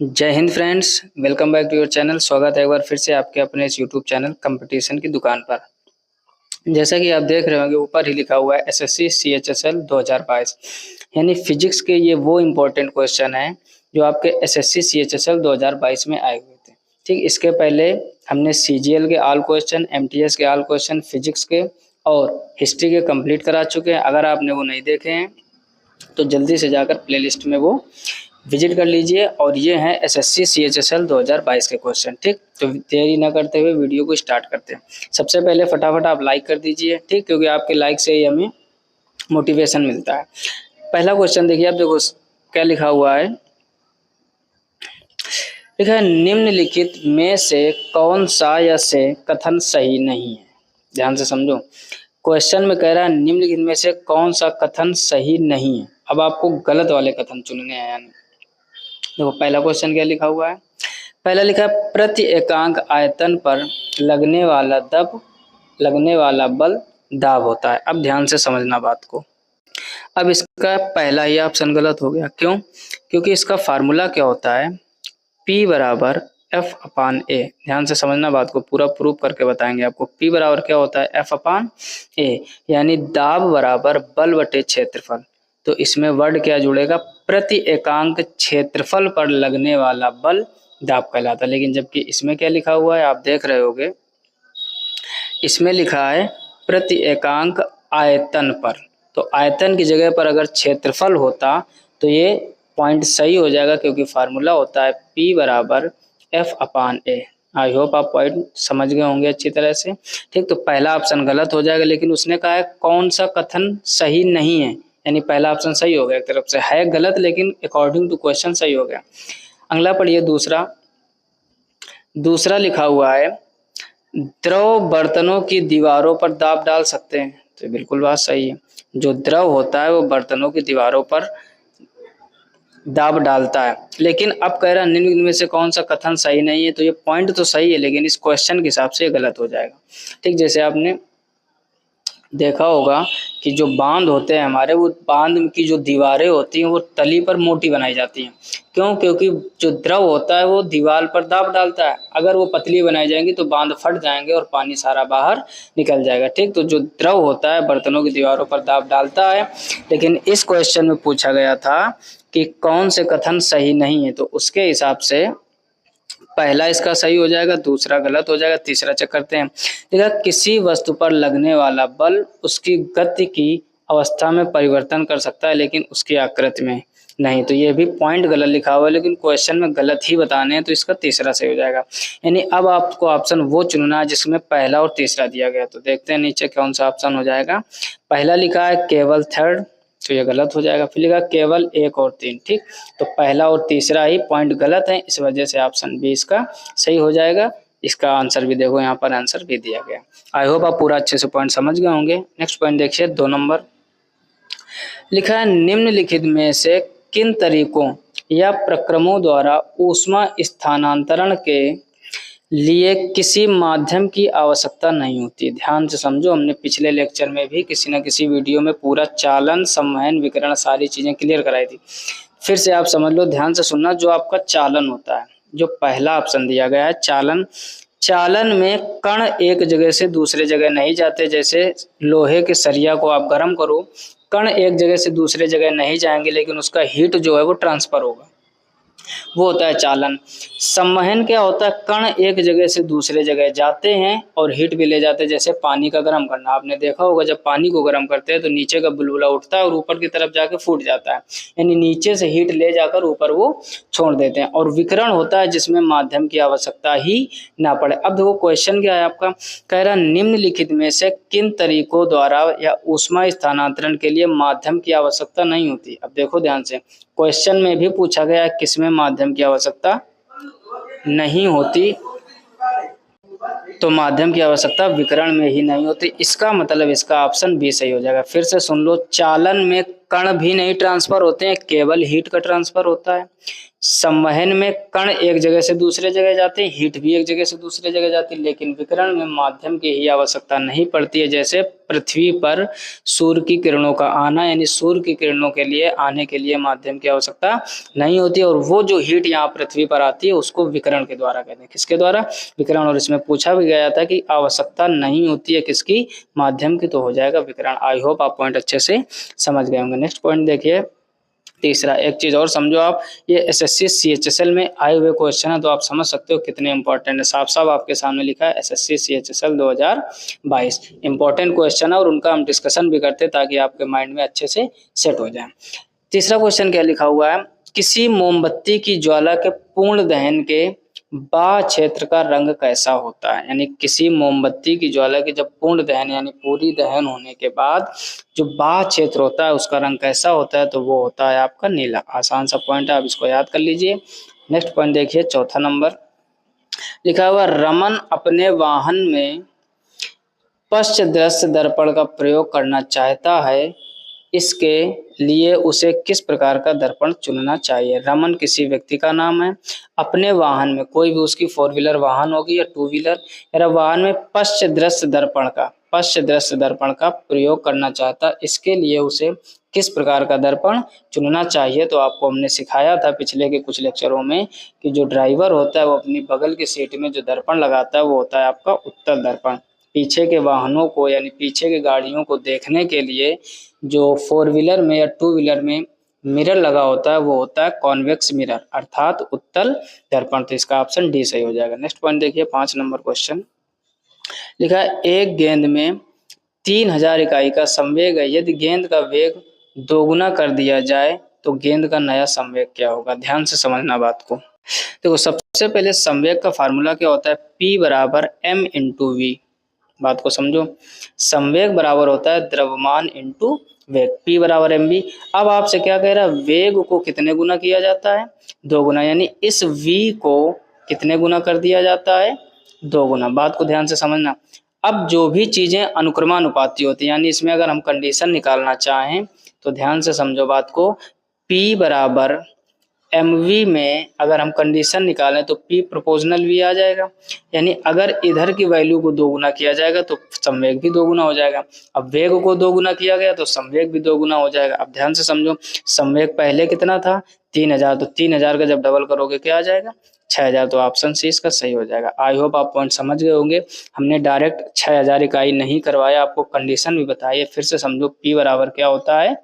जय हिंद friends, welcome back to your channel. स्वागत है एक बार फिर से आपके अपने इस यूट्यूब चैनल कंपटीशन की दुकान पर। जैसा कि आप देख रहे होंगे ऊपर ही लिखा हुआ है एसएससी सीएचएसएल 2022, यानी फिजिक्स के ये वो इम्पोर्टेंट क्वेश्चन हैं जो आपके एसएससी सीएचएसएल 2022 में आए हुए थे। ठीक, इसके पहले हमने सीजीएल के ऑल क्वेश्चन, एमटीएस के ऑल क्वेश्चन, फिजिक्स के और हिस्ट्री के कंप्लीट करा चुके हैं। अगर आपने वो नहीं देखे हैं तो जल्दी से जाकर प्लेलिस्ट में वो विजिट कर लीजिए। और ये हैं एसएससी सीएचएसएल 2022 के क्वेश्चन। ठीक, तो देरी ना करते हुए वीडियो को स्टार्ट करते हैं। सबसे पहले फटाफट आप लाइक कर दीजिए, ठीक, क्योंकि आपके लाइक से ही हमें मोटिवेशन मिलता है। पहला क्वेश्चन देखिए, आप देखो क्या लिखा हुआ है। लिखा है निम्नलिखित में से कौन सा या से कथन सही नहीं है। ध्यान से समझो, क्वेश्चन में कह रहा है निम्नलिखित में से कौन सा कथन सही नहीं है। अब आपको गलत वाले कथन चुनने हैं। यानी देखो पहला क्वेश्चन क्या लिखा हुआ है। पहला लिखा है प्रति एकांक आयतन पर लगने वाला बल दाब होता है। अब ध्यान से समझना बात को। अब इसका पहला ही ऑप्शन गलत हो गया। क्यों? क्योंकि इसका फार्मूला क्या होता है, P बराबर F अपान ए। ध्यान से समझना बात को, पूरा प्रूफ करके बताएंगे आपको। P बराबर क्या होता है, F अपान ए, यानी दाब बराबर बल बटे क्षेत्रफल। तो इसमें वर्ड क्या जुड़ेगा, प्रति एकांक क्षेत्रफल पर लगने वाला बल दाब कहलाता है। लेकिन जबकि इसमें क्या लिखा हुआ है, आप देख रहे होगे, इसमें लिखा है प्रति एकांक आयतन पर। तो आयतन की जगह पर अगर क्षेत्रफल होता तो ये पॉइंट सही हो जाएगा, क्योंकि फार्मूला होता है P बराबर F upon A. I hope आप पॉइंट समझ गए होंगे अच्छी तरह से। ठीक, तो पहला ऑप्शन गलत हो जाएगा। लेकिन उसने कहा है कौन सा कथन सही नहीं है, यानी पहला ऑप्शन सही हो गया। एक तरफ से है गलत, लेकिन अकॉर्डिंग टू क्वेश्चन सही हो गया। अगला पढ़िए दूसरा। दूसरा लिखा हुआ है द्रव बर्तनों की दीवारों पर दाब डाल सकते हैं। तो बिल्कुल बात सही है। जो द्रव होता है वो बर्तनों की दीवारों पर दाब डालता है। लेकिन अब कह रहा है निम्न में से कौन सा कथन सही नहीं है। तो ये पॉइंट तो सही है, लेकिन इस क्वेश्चन के हिसाब से गलत हो जाएगा। ठीक, जैसे आपने देखा होगा कि जो बांध होते हैं हमारे, वो बांध की जो दीवारें होती हैं वो तली पर मोटी बनाई जाती हैं। क्यों? क्योंकि जो द्रव होता है वो दीवार पर दाब डालता है। अगर वो पतली बनाई जाएंगी तो बांध फट जाएंगे और पानी सारा बाहर निकल जाएगा। ठीक, तो जो द्रव होता है बर्तनों की दीवारों पर दाब डालता है। लेकिन इस क्वेश्चन में पूछा गया था कि कौन से कथन सही नहीं है, तो उसके हिसाब से पहला इसका सही हो जाएगा, दूसरा गलत हो जाएगा, तीसरा चेक करते हैं। देखा, किसी वस्तु पर लगने वाला बल उसकी गति की अवस्था में परिवर्तन कर सकता है, लेकिन उसकी आकृति में नहीं। तो ये भी पॉइंट गलत लिखा हुआ है, लेकिन क्वेश्चन में गलत ही बताने हैं, तो इसका तीसरा सही हो जाएगा। यानी अब आपको ऑप्शन वो चुनना है जिसमें पहला और तीसरा दिया गया। तो देखते हैं नीचे कौन सा ऑप्शन हो जाएगा। पहला लिखा है केवल थर्ड, तो ये गलत हो जाएगा। फिर लिखा केवल एक और तीन। ठीक, तो पहला और तीसरा ही पॉइंट गलत है, इस वजह से ऑप्शन बी इसका सही हो जाएगा। इसका आंसर भी देखो, यहाँ पर आंसर भी दिया गया। आई होप आप पूरा अच्छे से पॉइंट समझ गए होंगे। नेक्स्ट पॉइंट देखिए, 2 नंबर लिखा है निम्नलिखित में से किन तरीकों या प्रक्रमों द्वारा ऊष्मा स्थानांतरण के लिए किसी माध्यम की आवश्यकता नहीं होती। ध्यान से समझो, हमने पिछले लेक्चर में भी किसी न किसी वीडियो में पूरा चालन, संवहन, विकिरण सारी चीजें क्लियर कराई थी। फिर से आप समझ लो, ध्यान से सुनना। जो आपका चालन होता है, जो पहला ऑप्शन दिया गया है चालन, चालन में कण एक जगह से दूसरे जगह नहीं जाते। जैसे लोहे के सरिया को आप गर्म करो, कण एक जगह से दूसरे जगह नहीं जाएंगे, लेकिन उसका हीट जो है वो ट्रांसफर होगा, वो होता है चालन। संवहन क्या होता है, कण एक जगह से दूसरे जगह जाते हैं और हीट भी ले जाते हैं। जैसे पानी का गर्म करना, आपने देखा होगा जब पानी को गर्म करते हैं तो नीचे का बुलबुला उठता है और ऊपर की तरफ जाके फूट जाता है, यानी नीचे से हीट ले जाकर ऊपर वो छोड़ देते हैं। और विकिरण होता है जिसमें माध्यम की आवश्यकता ही ना पड़े। अब देखो क्वेश्चन क्या है आपका, कह रहा निम्नलिखित में से किन तरीकों द्वारा या ऊष्मा स्थानांतरण के लिए माध्यम की आवश्यकता नहीं होती। अब देखो ध्यान से, क्वेश्चन में भी पूछा गया है किसमें माध्यम की आवश्यकता नहीं होती, तो माध्यम की आवश्यकता विकिरण में ही नहीं होती। इसका मतलब इसका ऑप्शन बी सही हो जाएगा। फिर से सुन लो, चालन में कण भी नहीं ट्रांसफर होते हैं, केवल हीट का ट्रांसफर होता है। संवहन में कण एक जगह से दूसरे जगह जाते हैं, हीट भी एक जगह से दूसरे जगह जाती है, लेकिन विकिरण में माध्यम की ही आवश्यकता नहीं पड़ती है। जैसे पृथ्वी पर सूर्य की किरणों का आना, यानी सूर्य की किरणों के लिए आने के लिए माध्यम की आवश्यकता नहीं होती, और वो जो हीट यहाँ पृथ्वी पर आती है उसको विकिरण के द्वारा कहते हैं। किसके द्वारा? विकिरण। और इसमें पूछा भी गया था कि आवश्यकता नहीं होती है किसकी? माध्यम की, तो हो जाएगा विकिरण। आई होप आप पॉइंट अच्छे से समझ गए होंगे। नेक्स्ट पॉइंट देखिए, तीसरा। एक चीज और समझो आप, ये एसएससी सीएचएसएल में आए हुए क्वेश्चन है, तो आप समझ सकते हो कितने इंपॉर्टेंट है। साफ साफ आपके सामने लिखा है एसएससी सीएचएसएल 2022, इंपॉर्टेंट क्वेश्चन है, और उनका हम डिस्कशन भी करते हैं ताकि आपके माइंड में अच्छे से सेट हो जाए। तीसरा क्वेश्चन क्या लिखा हुआ है? किसी मोमबत्ती की ज्वाला के पूर्ण दहन के बाह्य क्षेत्र का रंग कैसा होता है? यानी किसी मोमबत्ती की ज्वाला की जब पूर्ण दहन यानी पूरी दहन होने के बाद जो बाह्य क्षेत्र होता है उसका रंग कैसा होता है? तो वो होता है आपका नीला। आसान सा पॉइंट है, आप इसको याद कर लीजिए। नेक्स्ट पॉइंट देखिए, चौथा नंबर लिखा हुआ, रमन अपने वाहन में पश्च दृश्य दर्पण का प्रयोग करना चाहता है, इसके लिए उसे किस प्रकार का दर्पण चुनना चाहिए? रमन किसी व्यक्ति का नाम है। अपने वाहन में, कोई भी उसकी 4 व्हीलर वाहन होगी या 2 व्हीलर, या वाहन में पश्च दृश्य दर्पण का प्रयोग करना चाहता, इसके लिए उसे किस प्रकार का दर्पण चुनना चाहिए? तो आपको हमने सिखाया था पिछले के कुछ लेक्चरों में कि जो ड्राइवर होता है वो अपनी बगल की सीट में जो दर्पण लगाता है वो होता है आपका उत्तल दर्पण। पीछे के वाहनों को यानी पीछे के गाड़ियों को देखने के लिए जो 4 व्हीलर में या 2 व्हीलर में मिरर लगा होता है वो होता है कॉन्वेक्स मिरर, अर्थात उत्तल दर्पण। तो इसका ऑप्शन डी सही हो जाएगा। नेक्स्ट पॉइंट देखिए, 5 नंबर क्वेश्चन लिखा है, एक गेंद में 3000 इकाई का संवेग है, यदि गेंद का वेग दोगुना कर दिया जाए तो गेंद का नया संवेग क्या होगा? ध्यान से समझना बात को। देखो, सबसे पहले संवेग का फार्मूला क्या होता है? P बराबर m इंटू वी। बात को समझो, संवेग बराबर होता है द्रव्यमान इंटू वेग, P बराबर mv। अब आपसे क्या कह रहा है? वेग को कितने गुना किया जाता है? 2 गुना, यानी इस v को कितने गुना कर दिया जाता है? 2 गुना। बात को ध्यान से समझना। अब जो भी चीजें अनुक्रमानुपाती होती है, यानी इसमें अगर हम कंडीशन निकालना चाहें तो ध्यान से समझो बात को, P बराबर mv में अगर हम कंडीशन निकालें तो P प्रोपोर्शनल V आ जाएगा, यानी अगर इधर की वैल्यू को 2 गुना किया जाएगा तो संवेग भी 2 गुना हो जाएगा। अब वेग को 2 गुना किया गया तो संवेग भी 2 गुना हो जाएगा। अब ध्यान से समझो, संवेग पहले कितना था? 3000, तो 3000 का जब डबल करोगे क्या आ जाएगा? 6000। तो ऑप्शन सी इसका सही हो जाएगा। आई होप आप पॉइंट समझ गए होंगे। हमने डायरेक्ट 6000 इकाई नहीं करवाया, आपको कंडीशन भी बताई है। फिर से समझो, P बराबर क्या होता है?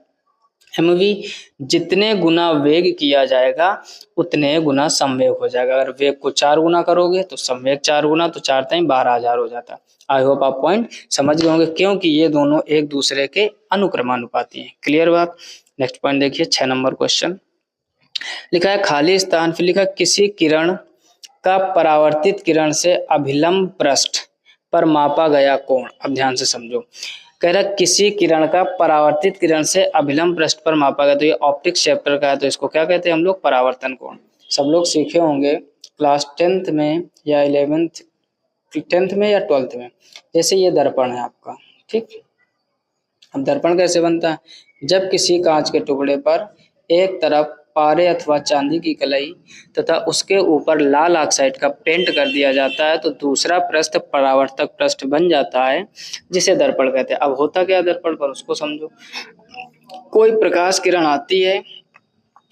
mv। जितने गुना वेग किया जाएगा उतने गुना संवेग हो जाएगा। अगर वेग को 4 गुना करोगे तो संवेग 4 गुना, तो 4 टाइम 12000 हो जाता है। आई होप आप पॉइंट समझ गए होंगे, क्योंकि ये दोनों एक दूसरे के अनुक्रमानुपाती हैं। क्लियर बात? नेक्स्ट पॉइंट देखिए, 6 नंबर क्वेश्चन लिखा है, खाली स्थान पे लिखा, किसी किरण का परावर्तित किरण से अभिलंब पृष्ठ पर मापा गया कोण। अब ध्यान से समझो, कह रहा किसी किरण का परावर्तित किरण से अभिलंब पृष्ठ पर मापा गया, तो ये ऑप्टिक्स चैप्टर का है, तो इसको क्या कहते हैं हम लोग? परावर्तन कोण। सब लोग सीखे होंगे क्लास 10th में या 10th में या 12th में। जैसे ये दर्पण है आपका, ठीक। अब दर्पण कैसे बनता है? जब किसी कांच के टुकड़े पर एक तरफ पारे अथवा चांदी की कलई तथा उसके ऊपर लाल ऑक्साइड का पेंट कर दिया जाता है तो दूसरा पृष्ठ परावर्तक पृष्ठ बन जाता है, जिसे दर्पण कहते हैं। अब होता क्या दर्पण पर, उसको समझो। कोई प्रकाश किरण आती है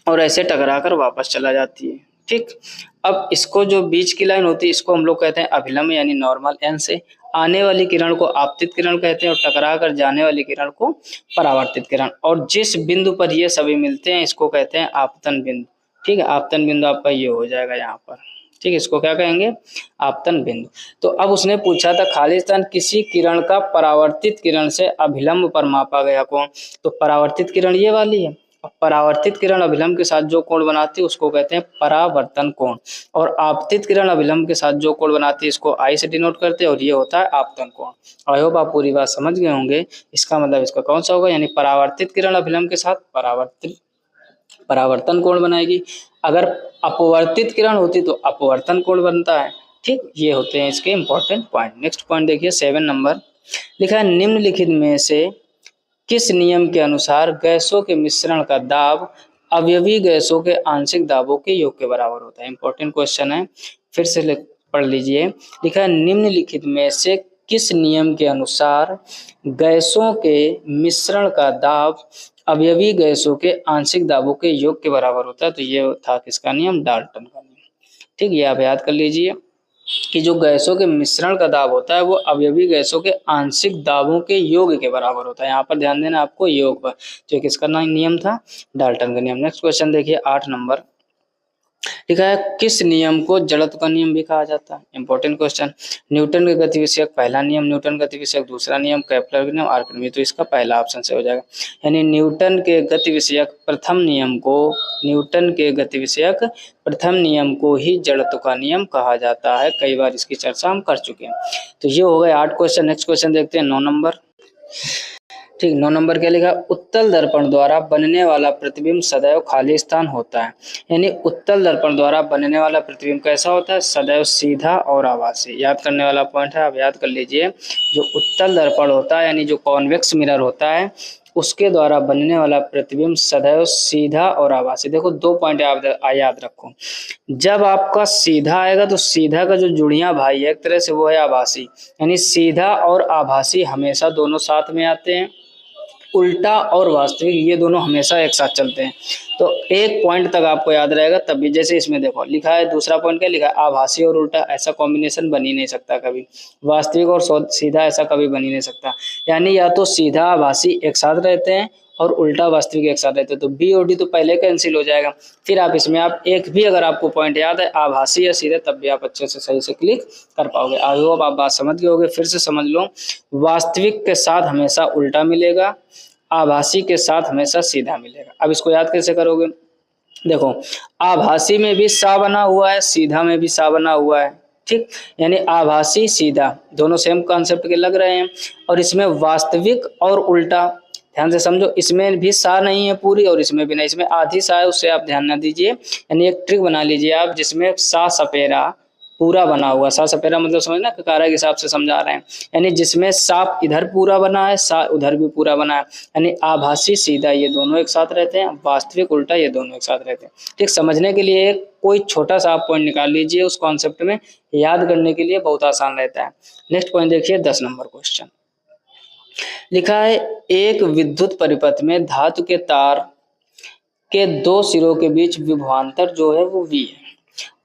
और ऐसे टकराकर वापस चला जाती है, ठीक। अब इसको जो बीच की लाइन होती है इसको हम लोग कहते हैं अभिलंब, यानी नॉर्मल एन से। आने वाली किरण को आपतित किरण कहते हैं और टकरा कर जाने वाली किरण को परावर्तित किरण। और जिस बिंदु पर ये सभी मिलते हैं इसको कहते हैं आपतन बिंदु, ठीक है। आपतन बिंदु आपका ये हो जाएगा यहाँ पर, ठीक है। इसको क्या कहेंगे? आपतन बिंदु। तो अब उसने पूछा था खाली स्थान, किसी किरण का परावर्तित किरण से अभिलंब पर मापा गया कोण। तो परावर्तित किरण ये वाली है, परावर्तित किरण अभिलंब के साथ जो कोण बनाती है उसको कहते हैं परावर्तन कोण, और आपतित किरण अभिलंब के साथ जो कोण बनाती है इसको आई से डिनोट करते हैं, और ये होता है आपतन कोण। आई होप आप पूरी बात समझ गए होंगे। इसका मतलब इसका कौन सा होगा? यानी परावर्तित किरण अभिलंब के साथ परावर्तन कोण बनाएगी। अगर अपवर्तित किरण होती तो अपवर्तन कोण बनता है, ठीक। ये होते हैं इसके इंपॉर्टेंट पॉइंट। नेक्स्ट पॉइंट देखिए, 7 नंबर लिखा है, निम्नलिखित में से किस नियम के अनुसार गैसों के मिश्रण का दाब अवयवी गैसों के आंशिक दाबों के योग के बराबर होता है। इंपॉर्टेंट क्वेश्चन है, फिर से पढ़ लीजिए। लिखा है निम्नलिखित में से किस नियम के अनुसार गैसों के मिश्रण का दाब अवयवी गैसों के आंशिक दाबों के योग के बराबर होता है? तो ये था किसका नियम? डाल्टन का नियम। ठीक, ये आप याद कर लीजिए कि जो गैसों के मिश्रण का दाब होता है वो अवयवी गैसों के आंशिक दाबों के योग के बराबर होता है। यहाँ पर ध्यान देना आपको योग पर, जो किसका नियम था? डाल्टन का नियम। नेक्स्ट क्वेश्चन देखिए 8 नंबर। लिखा है किस नियम को जड़त्व का नियम भी कहा जाता है? Important question. न्यूटन के गति विषयक पहला नियम, न्यूटन गति विषयक दूसरा नियम, केपलर का नियम, आर्किमिडीज। तो इसका पहला ऑप्शन से हो जाएगा, यानी न्यूटन के गति विषयक प्रथम नियम को, न्यूटन के गति विषयक प्रथम नियम को ही जड़त्व का नियम कहा जाता है। कई बार इसकी चर्चा हम कर चुके हैं। तो ये हो गए 8 क्वेश्चन। नेक्स्ट क्वेश्चन देखते हैं 9 नंबर। ठीक, 9 नंबर क्या लिखा? उत्तल दर्पण द्वारा बनने वाला प्रतिबिंब सदैव खाली स्थान होता है। यानी उत्तल दर्पण द्वारा बनने वाला प्रतिबिंब कैसा होता है? सदैव सीधा और आभासी। याद करने वाला पॉइंट है, आप याद कर लीजिए। जो उत्तल दर्पण होता है यानी जो कॉन्वेक्स मिरर होता है, उसके द्वारा बनने वाला प्रतिबिंब सदैव सीधा और आभासी। देखो 2 पॉइंट आप याद रखो। जब आपका सीधा आएगा तो सीधा का जो जुड़िया भाई है एक तरह से वो है आभासी, यानी सीधा और आभासी हमेशा दोनों साथ में आते हैं। उल्टा और वास्तविक ये दोनों हमेशा एक साथ चलते हैं। तो एक पॉइंट तक आपको याद रहेगा तब भी। जैसे इसमें देखो लिखा है, दूसरा पॉइंट क्या लिखा है? आभासी और उल्टा, ऐसा कॉम्बिनेशन बन ही नहीं सकता कभी। वास्तविक और सीधा ऐसा कभी बन ही नहीं सकता। यानी या तो सीधा आभासी एक साथ रहते हैं और उल्टा वास्तविक एक साथ रहते हैं। तो बी और डी तो पहले कैंसिल हो जाएगा। फिर आप इसमें आप एक भी अगर आपको पॉइंट याद है आभासी या सीधे, तब भी आप अच्छे से सही से क्लिक कर पाओगे। आई होप आप बात समझ गए होगे। फिर से समझ लो, वास्तविक के साथ हमेशा उल्टा मिलेगा, आभासी के साथ हमेशा सीधा मिलेगा। अब इसको याद कैसे करोगे? देखो, आभासी में भी सा बना हुआ है, सीधा में भी सा बना हुआ है। ठीक, यानी आभासी सीधा दोनों सेम कॉन्सेप्ट के लग रहे हैं। और इसमें वास्तविक और उल्टा, ध्यान से समझो, इसमें भी सा नहीं है पूरी और इसमें भी नहीं, इसमें आधी सा है, उससे आप ध्यान न दीजिए। यानी एक ट्रिक बना लीजिए आप, जिसमें सा सपेरा पूरा बना हुआ, सा सपेरा मतलब समझना ककारा के हिसाब से समझा रहे हैं। यानी जिसमें सा इधर पूरा बना है, सा उधर भी पूरा बना है। यानी आभासी सीधा ये दोनों एक साथ रहते हैं, वास्तविक उल्टा ये दोनों एक साथ रहते हैं। ठीक, समझने के लिए कोई छोटा सा आप पॉइंट निकाल लीजिए, उस कॉन्सेप्ट में याद करने के लिए बहुत आसान रहता है। नेक्स्ट पॉइंट देखिए 10 नंबर क्वेश्चन। लिखा है एक विद्युत परिपथ में धातु के तार के 2 सिरों के बीच विभवांतर जो है वो V है।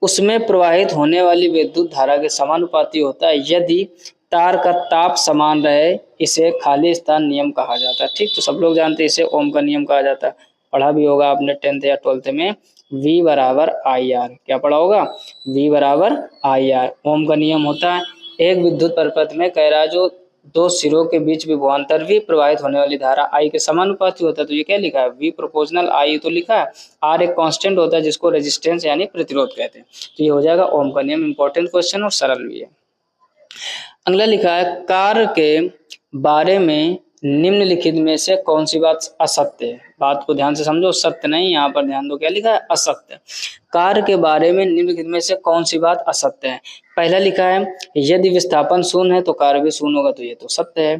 उसमें प्रवाहित होने वाली विद्युत धारा के समानुपाती होता है। यदि तार का ताप समान रहे, इसे खाली स्थान नियम कहा जाता है। ठीक, तो सब लोग जानते हैं इसे ओम का नियम कहा जाता है। पढ़ा भी होगा आपने 10th या 12th में, V बराबर IR। क्या पढ़ा होगा? V बराबर IR ओम का नियम होता है। एक विद्युत परिपथ में कह रहा है जो 2 सिरों के बीच विभवांतर V प्रवाहित होने वाली धारा I के समानुपाती होता है। तो ये क्या लिखा है? V प्रोपोर्शनल I तो लिखा है। R एक कांस्टेंट होता है जिसको रेजिस्टेंस यानी प्रतिरोध कहते हैं। तो ये हो जाएगा ओम का नियम। इंपॉर्टेंट क्वेश्चन और सरल भी है। अगला लिखा है कार्य के बारे में निम्नलिखित में से कौन सी बात असत्य है? बात को ध्यान से समझो, सत्य नहीं, यहाँ पर ध्यान दो। क्या लिखा है? असत्य। कार्य के बारे में निम्नलिखित में से कौन सी बात असत्य है? पहला लिखा है यदि विस्थापन शून्य है तो कार्य भी शून्य होगा, तो ये तो सत्य है।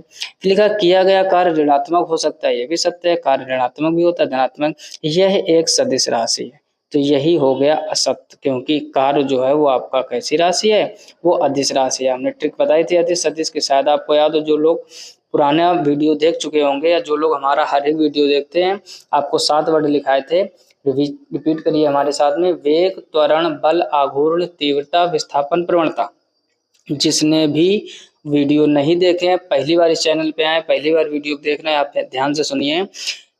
लिखा किया गया कार्य ऋणात्मक हो सकता है, ये भी सत्य है। कार्य ऋणात्मक भी होता है, धनात्मक। यह एक सदिश राशि है, तो यही हो गया असत्य, क्योंकि कार्य जो है वो आपका कैसी राशि है? वो अदिश राशि है। हमने ट्रिक बताई थी अदिश सदिश की, शायद आपको याद हो। जो लोग पुराना वीडियो देख चुके होंगे या जो लोग हमारा हर एक वीडियो देखते हैं, आपको 7 वर्ड लिखाए थे, रिपीट करिए हमारे साथ में। वेग, त्वरण, बल, आघूर्ण, तीव्रता, विस्थापन, प्रवणता। जिसने भी वीडियो नहीं देखे हैं, पहली बार इस चैनल पे आए, पहली बार वीडियो देख रहे हैं, आप ध्यान से सुनिए।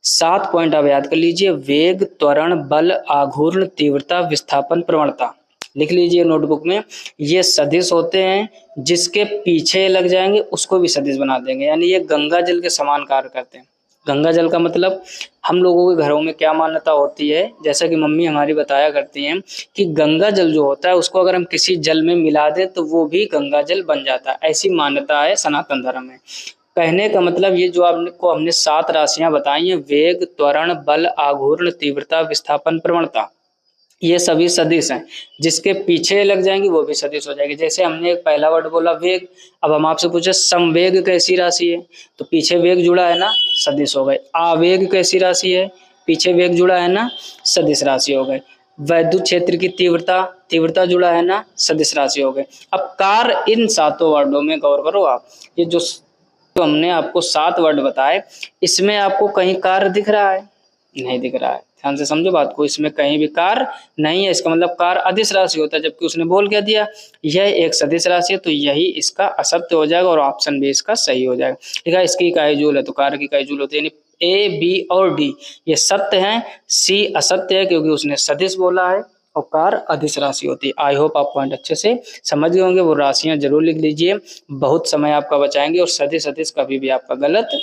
7 पॉइंट आप याद कर लीजिए। वेग, त्वरण, बल, आघूर्ण, तीव्रता, विस्थापन, प्रवणता। लिख लीजिए नोटबुक में। ये सदिश होते हैं, जिसके पीछे लग जाएंगे उसको भी सदिश बना देंगे। यानी ये गंगा जल के समान कार्य करते हैं। गंगा जल का मतलब हम लोगों के घरों में क्या मान्यता होती है, जैसा कि मम्मी हमारी बताया करती हैं कि गंगा जल जो होता है उसको अगर हम किसी जल में मिला दें तो वो भी गंगा जल बन जाता है। ऐसी मान्यता है सनातन धर्म में। कहने का मतलब ये जो आपको हमने 7 राशियां बताई हैं, वेग, त्वरण, बल, आघूर्ण, तीव्रता, विस्थापन, प्रवणता, ये सभी सदिश हैं। जिसके पीछे लग जाएंगे वो भी सदिश हो जाएगी। जैसे हमने एक पहला वर्ड बोला वेग, अब हम आपसे पूछे समवेग कैसी राशि है, तो पीछे वेग जुड़ा है ना, सदिश हो गए। आवेग कैसी राशि है, पीछे वेग जुड़ा है ना, सदिश राशि हो गए। वैद्युत क्षेत्र की तीव्रता जुड़ा है ना, सदिश राशि हो गए। अब कार्य, इन सातों वर्डों में गौर करो आप, ये जो हमने आपको 7 वर्ड बताए, इसमें आपको कहीं कार्य दिख रहा है? नहीं दिख रहा है। ध्यान से समझो बात को, इसमें कहीं भी कार्य नहीं है। इसका मतलब कार्य अदिश राशि होता है, जबकि उसने बोल क्या दिया, यह एक सदिश राशि है, तो यही इसका असत्य हो जाएगा और ऑप्शन बी इसका सही हो जाएगा। ठीक है, इसकी इकाई जूल है, तो कार्य की इकाई जूल होती है, यानी ए, बी और डी ये सत्य है, सी असत्य है क्योंकि उसने सदिश बोला है और कार्य अदिश राशि होती है। आई होप आप पॉइंट अच्छे से समझ गए होंगे। वो राशियां जरूर लिख लीजिए, बहुत समय आपका बचाएंगे और सदिश अदिश कभी भी आपका गलत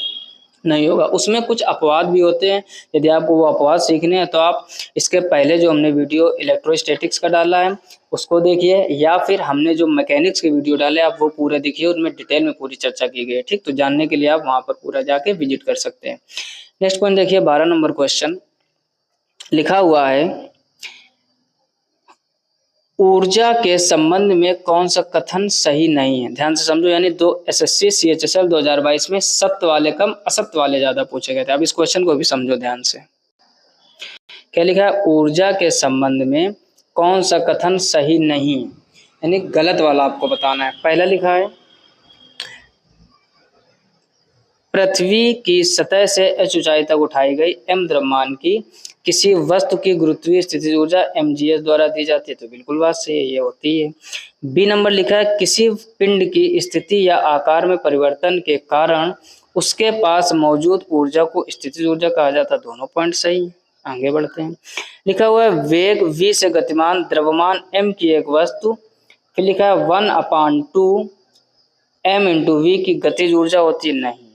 नहीं होगा। उसमें कुछ अपवाद भी होते हैं, यदि आपको वो अपवाद सीखने हैं तो आप इसके पहले जो हमने वीडियो इलेक्ट्रोस्टैटिक्स का डाला है उसको देखिए, या फिर हमने जो मैकेनिक्स के वीडियो डाले आप वो पूरे देखिए, उनमें डिटेल में पूरी चर्चा की गई है। ठीक, तो जानने के लिए आप वहां पर पूरा जाके विजिट कर सकते हैं। नेक्स्ट पॉइंट देखिए, 12 नंबर क्वेश्चन लिखा हुआ है, ऊर्जा के संबंध में कौन सा कथन सही नहीं है? ध्यान से समझो, यानी दो एसएससी सीएचएसएल 2022 में सत्य वाले कम, असत्य वाले ज्यादा पूछे गए थे। अब इस क्वेश्चन को भी समझो ध्यान से। क्या लिखा है? ऊर्जा के संबंध में कौन सा कथन सही नहीं है, यानी गलत वाला आपको बताना है। पहला लिखा है, पृथ्वी की सतह से h ऊंचाई तक उठाई गई m द्रव्यमान की किसी वस्तु की गुरुत्वीय स्थितिज ऊर्जा mgs द्वारा दी जाती है, तो बिल्कुल बात सही है, ये होती है। बी नंबर लिखा है, किसी पिंड की स्थिति या आकार में परिवर्तन के कारण उसके पास मौजूद ऊर्जा को स्थितिज ऊर्जा कहा जाता है, दोनों पॉइंट सही है। आगे बढ़ते हैं। लिखा हुआ है, वेग v से गतिमान द्रव्यमान m की एक वस्तु, फिर लिखा है 1/2 m इंटू वी की गतिज ऊर्जा होती है, नहीं,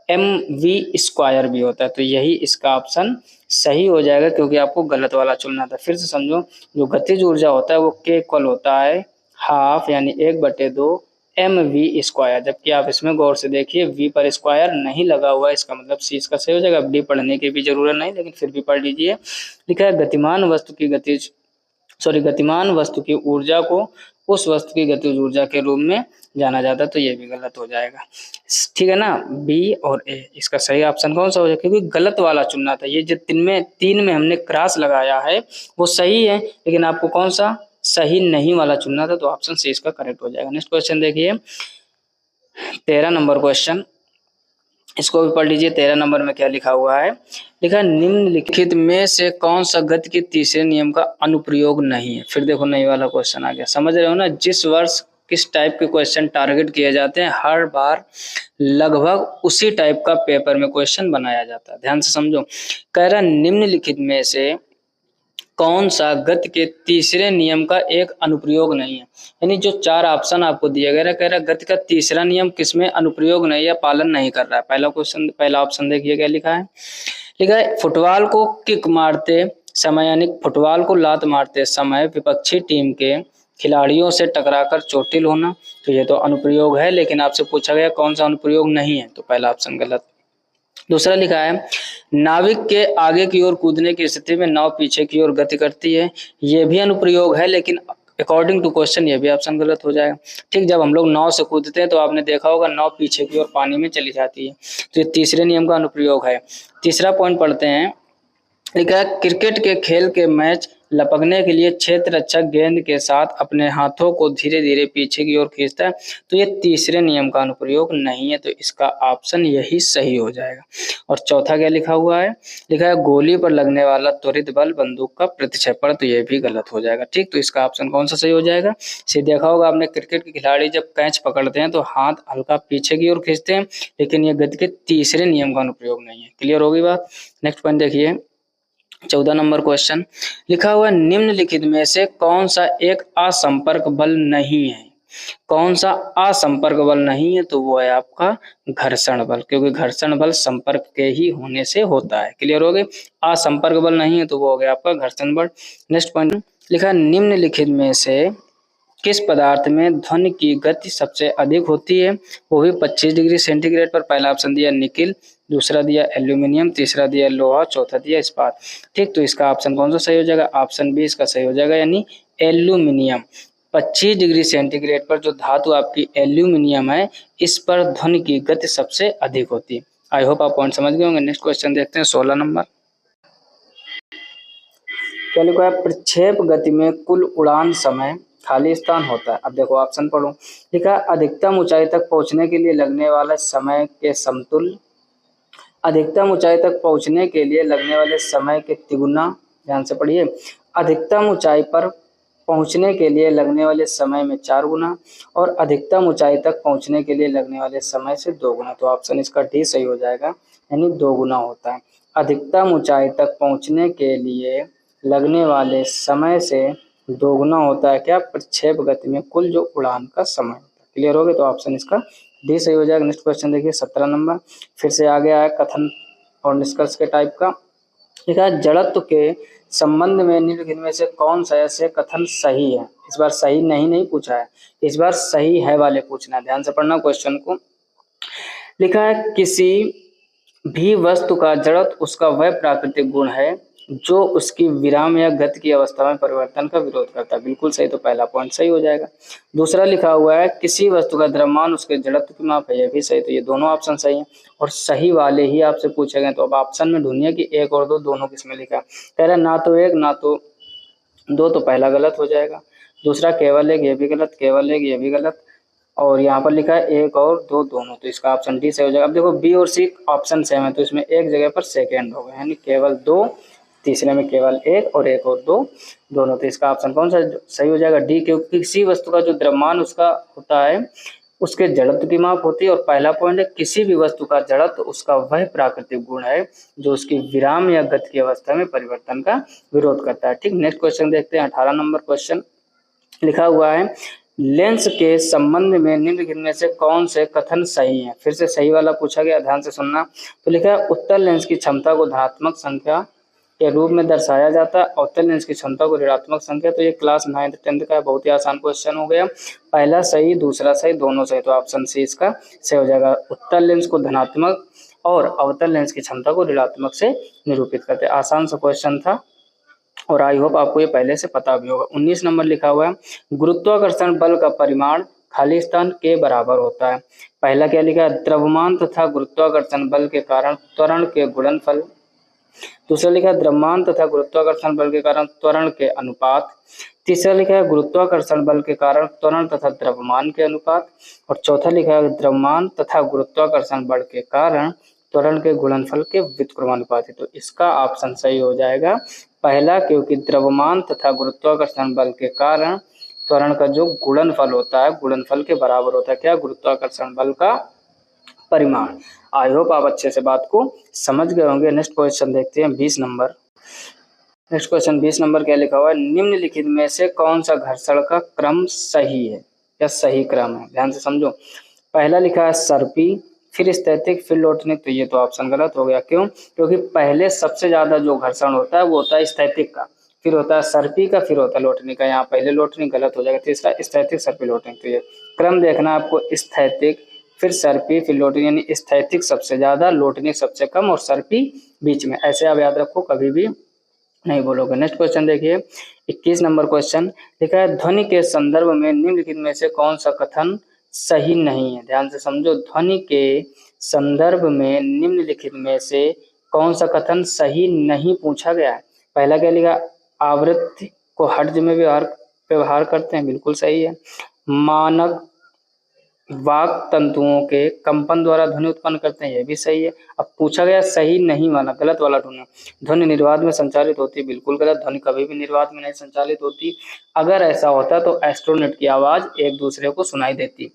mv² भी होता है, तो यही इसका ऑप्शन सही हो जाएगा क्योंकि आपको गलत वाला चुनना था। फिर से समझो, जो गतिज ऊर्जा होता है वो k इक्वल होता है हाफ, यानी 1/2 mv², जबकि आप इसमें गौर से देखिए v पर स्क्वायर नहीं लगा हुआ है, इसका मतलब सी इसका सही हो जाएगा। डी पढ़ने की भी जरूरत नहीं, लेकिन फिर भी पढ़ लीजिए। लिखा है, गतिमान वस्तु की ऊर्जा को उस वस्तु की गतिज ऊर्जा के रूप में जाना जाता है, तो ये भी गलत हो जाएगा। ठीक है ना, बी और ए, इसका सही ऑप्शन कौन सा हो जाएगा, क्योंकि गलत वाला चुनना था। ये जो तीन में हमने क्रॉस लगाया है वो सही है, लेकिन आपको कौन सा सही नहीं वाला चुनना था, तो ऑप्शन सी इसका करेक्ट हो जाएगा। नेक्स्ट क्वेश्चन देखिए, 13 नंबर क्वेश्चन, इसको भी पढ़ लीजिए। 13 नंबर में क्या लिखा हुआ है? लिखा, निम्नलिखित में से कौन सा गति के तीसरे नियम का अनुप्रयोग नहीं है? फिर देखो नई वाला क्वेश्चन आ गया, समझ रहे हो ना। जिस वर्ष किस टाइप के क्वेश्चन टारगेट किए जाते हैं, हर बार लगभग उसी टाइप का पेपर में क्वेश्चन बनाया जाता है। ध्यान से समझो, कह रहा निम्नलिखित में से कौन सा गति के तीसरे नियम का एक अनुप्रयोग नहीं है, यानी जो 4 ऑप्शन आपको दिया गया है, कह रहा गति का तीसरा नियम किसमें अनुप्रयोग नहीं है, पालन नहीं कर रहा है। पहला ऑप्शन देखिए क्या लिखा है। लिखा है, फुटबॉल को किक मारते समय, यानी फुटबॉल को लात मारते समय विपक्षी टीम के खिलाड़ियों से टकराकर चोटिल होना, तो ये तो अनुप्रयोग है, लेकिन आपसे पूछा गया कौन सा अनुप्रयोग नहीं है, तो पहला ऑप्शन गलत। दूसरा लिखा है, नाविक के आगे की ओर कूदने की स्थिति में नाव पीछे की ओर गति करती है, ये भी अनुप्रयोग है, लेकिन अकॉर्डिंग टू क्वेश्चन ये भी ऑप्शन गलत हो जाएगा। ठीक, जब हम लोग नाव से कूदते हैं तो आपने देखा होगा नाव पीछे की ओर पानी में चली जाती है, तो ये तीसरे नियम का अनुप्रयोग है। तीसरा पॉइंट पढ़ते हैं। लिखा है, क्रिकेट के खेल के मैच लपकने के लिए क्षेत्र रक्षक गेंद के साथ अपने हाथों को धीरे धीरे पीछे की ओर खींचता है, तो ये तीसरे नियम का अनुप्रयोग नहीं है, तो इसका ऑप्शन यही सही हो जाएगा। और चौथा क्या लिखा हुआ है? लिखा है, गोली पर लगने वाला त्वरित बल बंदूक का प्रतिक्षेपण, तो ये भी गलत हो जाएगा। ठीक, तो इसका ऑप्शन कौन सा सही हो जाएगा? सीधे देखा होगा आपने, क्रिकेट के खिलाड़ी जब कैच पकड़ते हैं तो हाथ हल्का पीछे की ओर खींचते हैं, लेकिन ये गति के तीसरे नियम का अनुप्रयोग नहीं है। क्लियर होगी बात। नेक्स्ट पॉइंट देखिए, 14 नंबर क्वेश्चन लिखा हुआ, निम्नलिखित में से कौन सा एक असंपर्क बल नहीं है? कौन सा असंपर्क बल नहीं है? तो वो है आपका घर्षण बल, क्योंकि घर्षण बल संपर्क के ही होने से होता है। क्लियर हो गए। असंपर्क बल नहीं है तो वो हो गया आपका घर्षण बल। नेक्स्ट पॉइंट लिखा, निम्नलिखित में से किस पदार्थ में ध्वनि की गति सबसे अधिक होती है? वो भी 25 डिग्री सेंटीग्रेड पर। पहला ऑप्शन दिया निकिल, दूसरा दिया एल्यूमिनियम, तीसरा दिया लोहा, चौथा दिया इस्पात। ठीक, तो इसका ऑप्शन कौन सा सही हो जाएगा? ऑप्शन बी इसका सही हो जाएगा, यानी एल्यूमिनियम। 25 डिग्री सेंटीग्रेड पर जो धातु आपकी एल्यूमिनियम है, इस पर ध्वनि की गति सबसे अधिक होती है। आई होप आप पॉइंट समझ गए होंगे। नेक्स्ट क्वेश्चन देखते हैं, 16 नंबर। क्या लिखा है, प्रक्षेप गति में कुल उड़ान समय खाली स्थान होता है। अब देखो ऑप्शन पढ़ो, लिखा है अधिकतम ऊंचाई तक पहुंचने के लिए लगने वाला समय के समतुल्य, अधिकतम ऊंचाई तक पहुंचने के लिए लगने वाले समय के तिगुना, ध्यान से पढ़िए, अधिकतम ऊंचाई पर पहुंचने के लिए लगने वाले समय में 4 गुना और अधिकतम ऊंचाई तक पहुंचने के लिए लगने वाले समय से 2 गुना। तो ऑप्शन इसका डी सही हो जाएगा, यानी 2 गुना होता है। अधिकतम ऊंचाई तक पहुंचने के लिए लगने वाले समय से 2 गुना होता है क्या, प्रक्षेप गति में कुल जो उड़ान का समय होता है। क्लियर हो गया, तो ऑप्शन इसका डी सही हो जाएगा। नेक्स्ट क्वेश्चन देखिए 17 नंबर, फिर से आ गया है कथन और निष्कर्ष के टाइप का। लिखा है जड़त्व के संबंध में निम्नलिखित में से कौन सा ऐसे कथन सही है। इस बार सही नहीं पूछा है, इस बार सही है वाले पूछना है, ध्यान से पढ़ना क्वेश्चन को। लिखा है किसी भी वस्तु का जड़त्व उसका वह प्राकृतिक गुण है जो उसकी विराम या गति की अवस्था में परिवर्तन का विरोध करता है। बिल्कुल सही, तो पहला पॉइंट सही हो जाएगा। दूसरा लिखा हुआ है किसी वस्तु का द्रव्यमान उसके जड़त्व की माप है, यह भी सही, तो ये दोनों ऑप्शन सही हैं और सही वाले ही आपसे पूछे गए। तो अब ऑप्शन में ढूंढिए कि 1 और 2 दोनों किसमें लिखा है। कह रहा है ना तो 1 ना तो 2, तो पहला गलत हो जाएगा। दूसरा केवल 1, ये भी गलत, केवल 1, ये भी गलत, और यहाँ पर लिखा है 1 और 2 दोनों, तो इसका ऑप्शन डी सही हो जाएगा। अब देखो बी और सी ऑप्शन सेम है, तो इसमें एक जगह पर सेकेंड हो गए, यानी केवल 2, तीसरे में केवल 1 और 1 और 2 दोनों, तो इसका ऑप्शन कौन सा सही हो जाएगा, डी, क्योंकि किसी वस्तु का जो द्रव्यमान उसका होता है उसके जड़त्व की माप होती है। और पहला पॉइंट है किसी भी वस्तु का जड़त्व उसका वह प्राकृतिक गुण है जो उसकी विराम या गति की अवस्था में परिवर्तन का विरोध करता है। ठीक, नेक्स्ट क्वेश्चन देखते हैं 18 नंबर क्वेश्चन। लिखा हुआ है लेंस के संबंध में निम्नलिखित में से कौन से कथन सही है। फिर से सही वाला पूछा गया, ध्यान से सुनना। तो लिखा है उत्तल लेंस की क्षमता को धनात्मक संख्या के रूप में दर्शाया जाता है, अवतल लेंस की क्षमता को ऋणात्मक संख्या। तो ये क्लास 9th 10th का बहुत ही आसान क्वेश्चन हो गया, पहला सही दूसरा सही दोनों सही, तो ऑप्शन सी इसका सही हो जाएगा। उत्तल लेंस को धनात्मक और अवतल लेंस की क्षमता को ऋणात्मक से निरूपित करते। आसान सा क्वेश्चन था और आई होप आपको ये पहले से पता भी होगा। 19 नंबर लिखा हुआ है गुरुत्वाकर्षण बल का परिमाण खाली स्थान के बराबर होता है। पहला क्या लिखा है, द्रव्यमान तथा गुरुत्वाकर्षण बल के कारण त्वरण के गुणनफल। दूसरा लिखा है द्रव्यमान तथा गुरुत्वाकर्षण बल के कारण त्वरण के अनुपात। तीसरा लिखा है गुरुत्वाकर्षण बल के कारण त्वरण तथा द्रव्यमान के अनुपात। और चौथा लिखा है द्रव्यमान तथा गुरुत्वाकर्षण बल के कारण त्वरण के गुणनफल के व्युत्क्रमानुपाती। तो इसका ऑप्शन सही हो जाएगा पहला, क्योंकि द्रव्यमान तथा गुरुत्वाकर्षण बल के कारण त्वरण का जो गुणनफल होता है गुणनफल के बराबर होता है क्या, गुरुत्वाकर्षण बल का परिमाण। आई होप आप अच्छे से बात को समझ गए होंगे। नेक्स्ट क्वेश्चन देखते हैं 20 नंबर। नेक्स्ट क्वेश्चन 20 नंबर क्या लिखा हुआ है, निम्नलिखित में से कौन सा घर्षण का क्रम सही है या सही क्रम है। ध्यान से समझो, पहला लिखा है सर्पी, फिर स्थैतिक, फिर लोटनिक। तो ये तो ऑप्शन गलत हो गया, क्यों, क्योंकि पहले सबसे ज्यादा जो घर्षण होता है वो होता है स्थैतिक का, फिर होता है सर्पी का, फिर होता है लोटनिक का। यहाँ पहले लोटनिक गलत हो जाएगा, तीसरा स्थैतिक सर्पी लोटनिक। तो ये क्रम देखना आपको, स्थैतिक फिर सर्पी फिर लोटनिक, यानी स्थैतिक सबसे ज्यादा, लोटनिक सबसे कम और सर्पी बीच में। ऐसे आप याद रखो, कभी भी नहीं बोलोगे। नेक्स्ट क्वेश्चन देखिए 21 नंबर क्वेश्चन लिखा है ध्वनि के संदर्भ में निम्नलिखित में से कौन सा कथन सही नहीं है। ध्यान से समझो, ध्वनि के संदर्भ में निम्नलिखित में से कौन सा कथन सही नहीं पूछा गया है। पहला क्या लिखा, आवृत्ति को हर्ट्ज में व्यवहार करते हैं, बिल्कुल सही है। मानक वाक तंतुओं के कंपन द्वारा ध्वनि उत्पन्न करते हैं, यह भी सही है। अब पूछा गया सही नहीं वाला, गलत वाला ढूंढना। ध्वनि निर्वात में संचालित होती है, बिल्कुल गलत, ध्वनि कभी भी निर्वात में नहीं संचालित होती। अगर ऐसा होता तो एस्ट्रोनेट की आवाज एक दूसरे को सुनाई देती।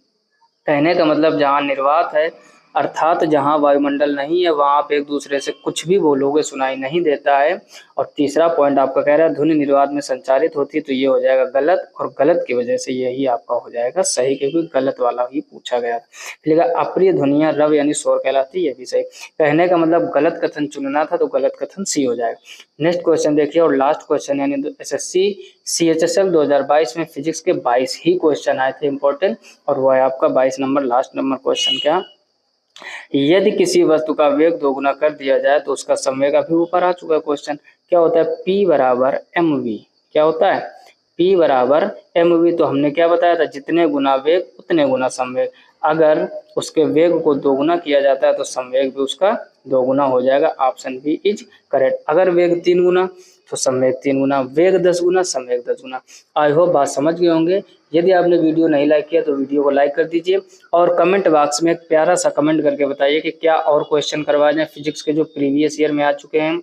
कहने का मतलब जहाँ निर्वात है अर्थात जहाँ वायुमंडल नहीं है वहाँ आप एक दूसरे से कुछ भी बोलोगे सुनाई नहीं देता है। और तीसरा पॉइंट आपका कह रहा है ध्वनि निर्वात में संचारित होती, तो ये हो जाएगा गलत, और गलत की वजह से यही आपका हो जाएगा सही, क्योंकि गलत वाला ही पूछा गया। लेकिन अप्रिय ध्वनियां रव यानी शोर कहलाती, ये भी सही। कहने का मतलब गलत कथन चुनना था, तो गलत कथन सी हो जाएगा। नेक्स्ट क्वेश्चन देखिए और लास्ट क्वेश्चन, यानी SSC CHSL 2022 में फिजिक्स के 22 ही क्वेश्चन आए थे इंपॉर्टेंट, और वो है आपका 22 नंबर लास्ट नंबर क्वेश्चन। क्या, यदि किसी वस्तु का वेग दोगुना कर दिया जाए तो उसका संवेग, अभी ऊपर आ चुका क्वेश्चन, क्या होता है, P बराबर mv। क्या होता है, P बराबर mv। तो हमने क्या बताया था, जितने गुना वेग उतने गुना संवेग। अगर उसके वेग को दोगुना किया जाता है तो संवेग भी उसका दोगुना हो जाएगा। Option B is correct. अगर वेग 3 गुना, तो सम्वेग 3 गुना, वेग 10 गुना, सम्वेग 10 गुना। आई होप बात समझ गए होंगे। यदि आपने वीडियो नहीं लाइक किया तो वीडियो को लाइक कर दीजिए और कमेंट बॉक्स में एक प्यारा सा कमेंट करके बताइए कि क्या और क्वेश्चन करवाए जाए फिजिक्स के जो प्रीवियस ईयर में आ चुके हैं,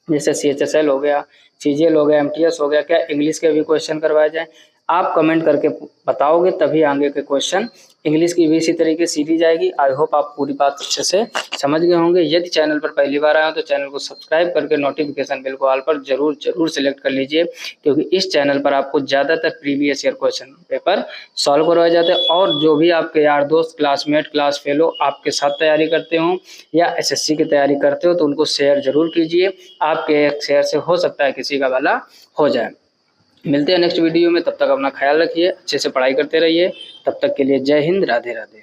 जैसे CHSL हो गया, CGL हो गया, MTS हो गया, क्या इंग्लिश के भी क्वेश्चन करवाए जाए। आप कमेंट करके बताओगे तभी आगे के क्वेश्चन इंग्लिश की भी इसी तरीके सीधी जाएगी। आई होप आप पूरी बात अच्छे से समझ गए होंगे। यदि चैनल पर पहली बार आए हो तो चैनल को सब्सक्राइब करके नोटिफिकेशन बेल को ऑल पर जरूर सेलेक्ट कर लीजिए, क्योंकि इस चैनल पर आपको ज़्यादातर previous year question paper solve करवाए जाते हैं। और जो भी आपके यार दोस्त, क्लासमेट, क्लास फेलो आपके साथ तैयारी करते हो या SSC की तैयारी करते हो तो उनको शेयर जरूर कीजिए। आपके एक शेयर से हो सकता है किसी का भला हो जाए। मिलते हैं नेक्स्ट वीडियो में, तब तक अपना ख्याल रखिए, अच्छे से पढ़ाई करते रहिए। तब तक के लिए जय हिंद, राधे राधे।